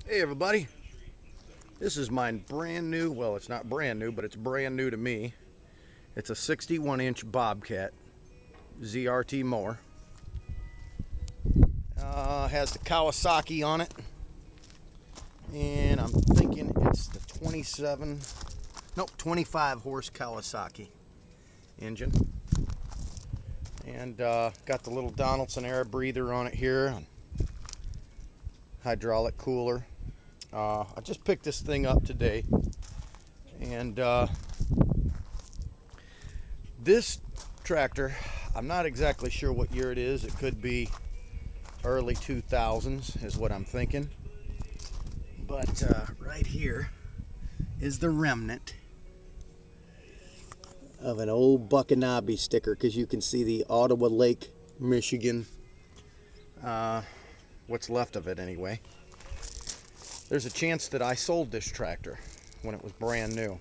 Hey everybody, this is my brand new, well it's not brand new, but it's brand new to me. It's a 61-inch Bobcat ZRT mower. Has the Kawasaki on it, and I'm thinking it's the 25 horse Kawasaki engine. And got the little Donaldson air breather on it here, hydraulic cooler. I just picked this thing up today, and this tractor, I'm not exactly sure what year it is. It could be early 2000s is what I'm thinking. But right here is the remnant of an old Buckanabe sticker, because you can see the Ottawa Lake, Michigan, what's left of it anyway. There's a chance that I sold this tractor when it was brand new.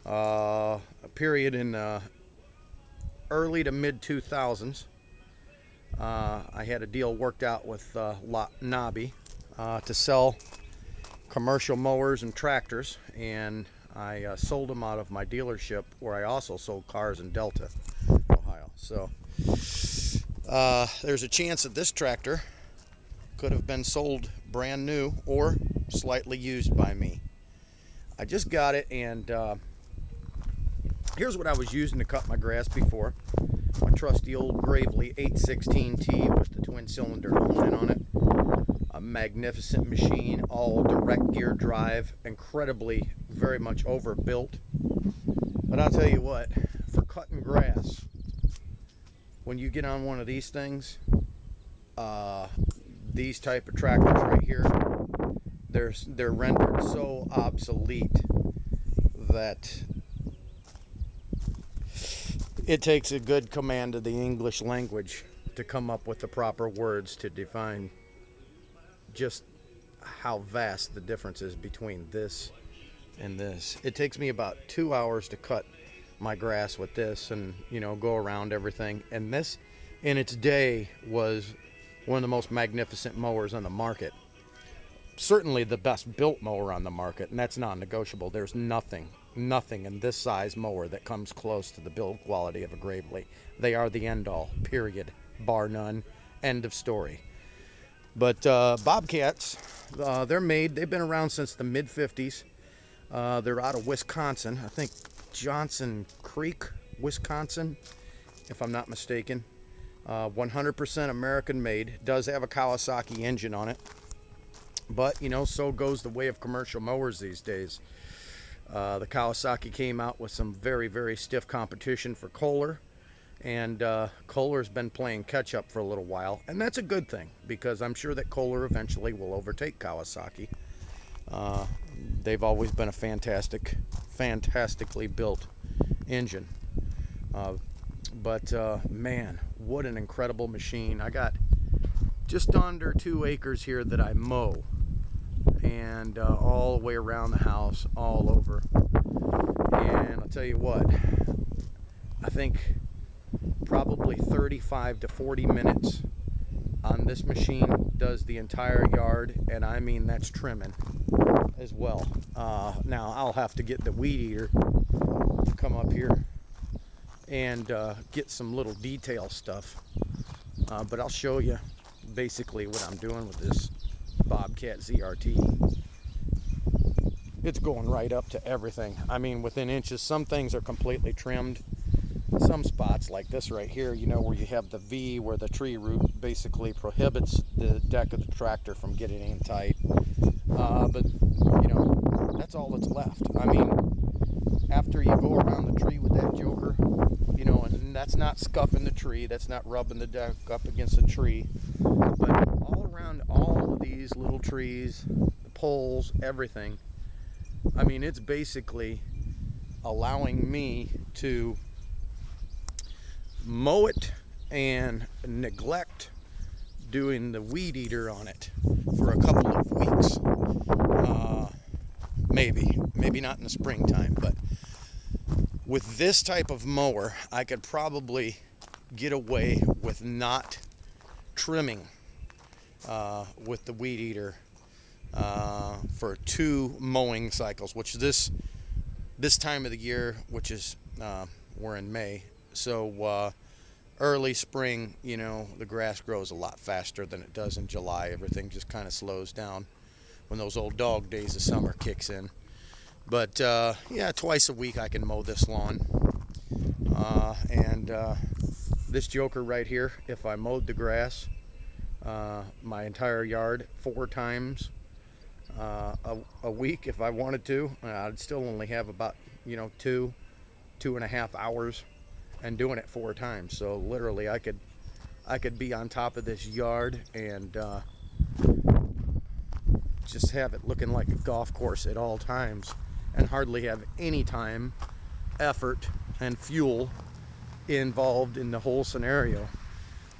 A period in early to mid 2000s. I had a deal worked out with Nabi to sell commercial mowers and tractors, and I sold them out of my dealership where I also sold cars in Delta, Ohio. So there's a chance that this tractor could have been sold brand new or slightly used by me. I just got it, and here's what I was using to cut my grass before. My trusty old Gravely 816T with the twin cylinder component on it. A magnificent machine, all direct gear drive, incredibly, very much overbuilt. But I'll tell you what, for cutting grass, when you get on one of these things, these type of tractors right here, they're rendered so obsolete that it takes a good command of the English language to come up with the proper words to define just how vast the difference is between this and this. It takes me about 2 hours to cut my grass with this and, go around everything. And this, in its day, was one of the most magnificent mowers on the market. Certainly the best built mower on the market, and that's non-negotiable. There's nothing in this size mower that comes close to the build quality of a Gravely. They are the end all, period, bar none, end of story. But Bobcats, they've been around since the mid 50s. They're out of Wisconsin, I think Johnson Creek, Wisconsin, if I'm not mistaken. 100% American made. Does have a Kawasaki engine on it. But, so goes the way of commercial mowers these days. The Kawasaki came out with some very, very stiff competition for Kohler. And Kohler's been playing catch up for a little while. And that's a good thing, because I'm sure that Kohler eventually will overtake Kawasaki. They've always been a fantastically built engine. But man, what an incredible machine. I got just under 2 acres here that I mow, and all the way around the house, all over. And I'll tell you what, I think probably 35 to 40 minutes on this machine does the entire yard, and I mean that's trimming as well. Now I'll have to get the weed eater to come up here and get some little detail stuff, but I'll show you basically what I'm doing with this Bobcat ZRT. It's going right up to everything. I mean, within inches. Some things are completely trimmed. Some spots like this right here, where you have the V, where the tree root basically prohibits the deck of the tractor from getting in tight. But that's all that's left. I mean, after you go around the tree with that joker, and that's not scuffing the tree, that's not rubbing the deck up against the tree, but all around all of these little trees, the poles, everything, I mean, it's basically allowing me to mow it and neglect doing the weed eater on it for a couple of weeks. Maybe not in the springtime, but with this type of mower, I could probably get away with not trimming with the weed eater for 2 mowing cycles, which this time of the year, which is we're in May, so early spring, you know, the grass grows a lot faster than it does in July. Everything just kind of slows down when those old dog days of summer kicks in. But yeah, twice a week I can mow this lawn. And this joker right here, if I mowed the grass, my entire yard 4 times a week, if I wanted to, I'd still only have about, you know, 2.5 hours, and doing it 4 times. So literally I could be on top of this yard and just have it looking like a golf course at all times, and hardly have any time, effort, and fuel involved in the whole scenario.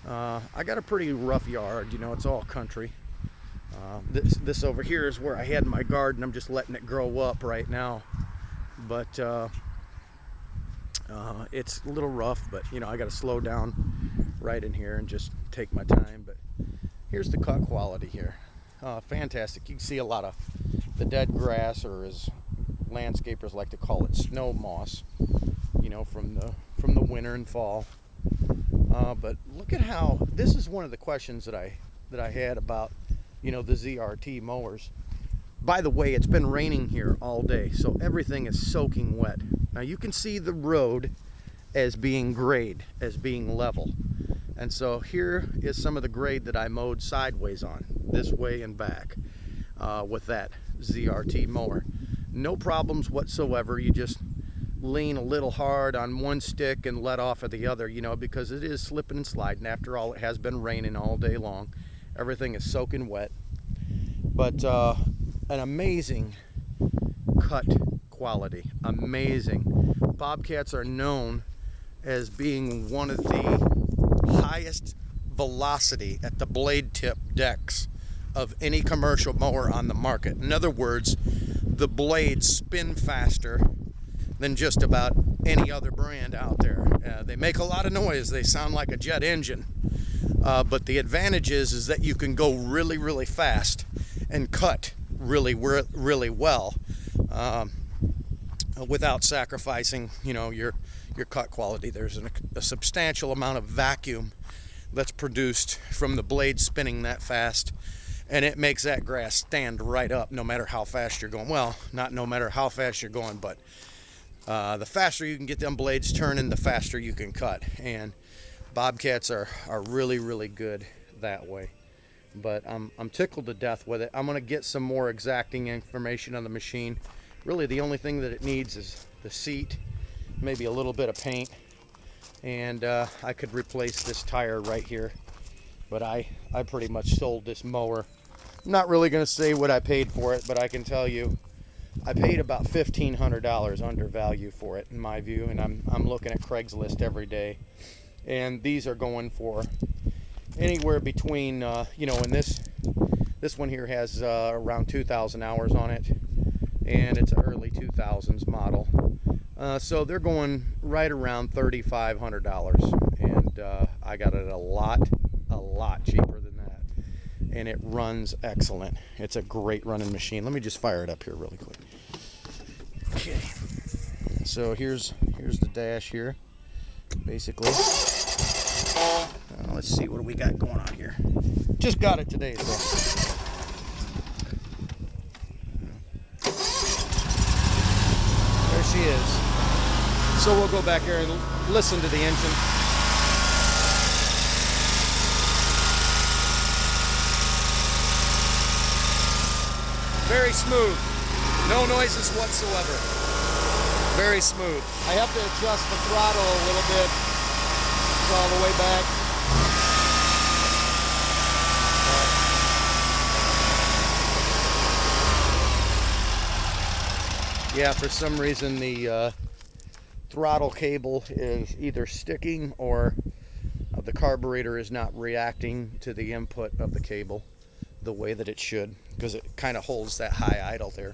I got a pretty rough yard, you know, it's all country. This over here is where I had my garden. I'm just letting it grow up right now, but it's a little rough, but you know, I got to slow down right in here and just take my time. But here's the cut quality here. Fantastic. You can see a lot of the dead grass, or as landscapers like to call it, snow moss, you know, from the winter and fall. But look at how, this is one of the questions that I had about, you know, the ZRT mowers. By the way, it's been raining here all day, so everything is soaking wet. Now you can see the road as being grade, as being level. And so here is some of the grade that I mowed sideways on, this way and back, with that ZRT mower. No problems whatsoever. You just lean a little hard on one stick and let off of the other, you know, because it is slipping and sliding. After all, it has been raining all day long. Everything is soaking wet. But an amazing cut quality, amazing. Bobcats are known as being one of the highest velocity at the blade tip decks of any commercial mower on the market. In other words, the blades spin faster than just about any other brand out there. They make a lot of noise. They sound like a jet engine. But the advantage is that you can go really, really fast and cut really, really well without sacrificing, you know, your cut quality. There's a substantial amount of vacuum that's produced from the blade spinning that fast, and it makes that grass stand right up no matter how fast you're going. Well, not no matter how fast you're going, but the faster you can get them blades turning, the faster you can cut. And Bobcats are really, really good that way. But I'm tickled to death with it. I'm going to get some more exacting information on the machine. Really, the only thing that it needs is the seat, maybe a little bit of paint, and I could replace this tire right here. But I pretty much sold this mower. I'm not really going to say what I paid for it, but I can tell you I paid about $1,500 under value for it, in my view. And I'm looking at Craigslist every day, and these are going for anywhere between you know, and this one here has around 2,000 hours on it, and it's an early 2000s model, so they're going right around $3,500, and I got it a lot cheaper than that, and it runs excellent. It's a great running machine. Let me just fire it up here really quick. Okay, so here's the dash here, basically. Let's see what we got going on here. Just got it today, so. There she is. So we'll go back here and listen to the engine. Very smooth. No noises whatsoever. Very smooth. I have to adjust the throttle a little bit. It's all the way back. Yeah, for some reason the throttle cable is either sticking or the carburetor is not reacting to the input of the cable the way that it should, because it kind of holds that high idle there.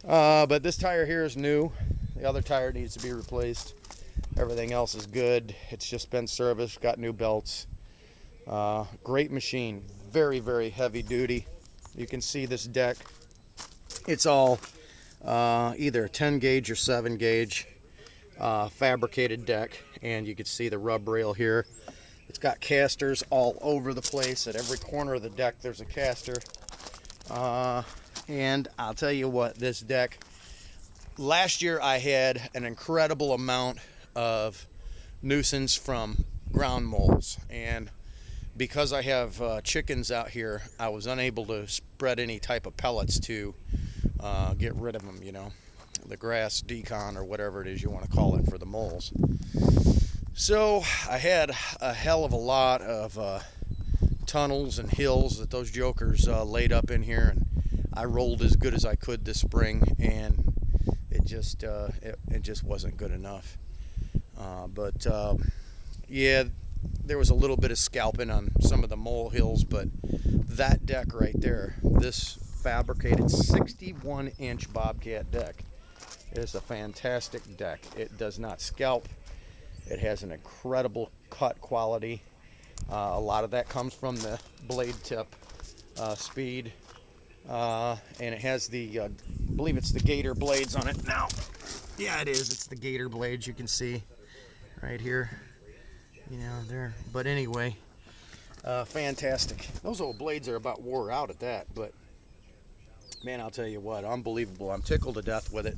But this tire here is new. The other tire needs to be replaced. Everything else is good. It's just been serviced, got new belts. Great machine. Very, very heavy duty. You can see this deck. It's all either 10 gauge or 7 gauge fabricated deck, and you can see the rub rail here. It's got casters all over the place. At every corner of the deck there's a caster. And I'll tell you what, this deck, last year I had an incredible amount of nuisance from ground moles, and because I have chickens out here, I was unable to spread any type of pellets to get rid of them, you know, the grass decon or whatever it is you want to call it for the moles. So I had a hell of a lot of tunnels and hills that those jokers laid up in here, and I rolled as good as I could this spring, and it just wasn't good enough. Yeah, there was a little bit of scalping on some of the mole hills, but that deck right there, this fabricated 61-inch Bobcat deck, is a fantastic deck. It does not scalp. It has an incredible cut quality. A lot of that comes from the blade tip speed, and it has the, I believe it's the Gator blades on it now. Yeah, it is. It's the Gator blades. You can see right here. You know, there. But anyway, fantastic. Those old blades are about wore out at that, but man, I'll tell you what, unbelievable. I'm tickled to death with it.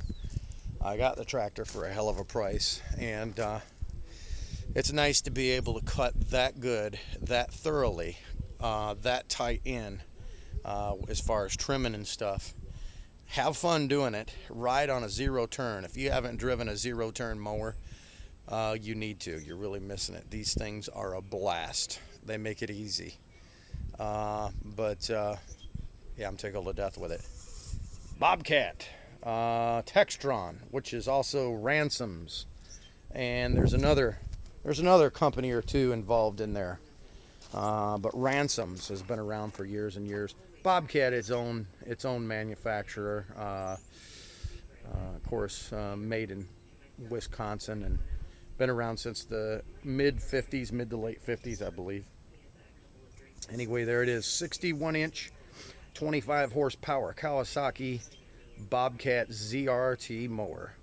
I got the tractor for a hell of a price, and it's nice to be able to cut that good, that thoroughly, that tight in, as far as trimming and stuff. Have fun doing it. Ride on a zero turn. If you haven't driven a zero turn mower, you need to. You're really missing it. These things are a blast. They make it easy. Yeah, I'm tickled to death with it. Bobcat, Textron, which is also Ransoms, and there's another company or two involved in there. But Ransoms has been around for years and years. Bobcat, its own manufacturer, of course, made in Wisconsin, and been around since the mid to late 50s, I believe. Anyway, there it is, 61-inch, 25 horsepower Kawasaki Bobcat ZRT mower.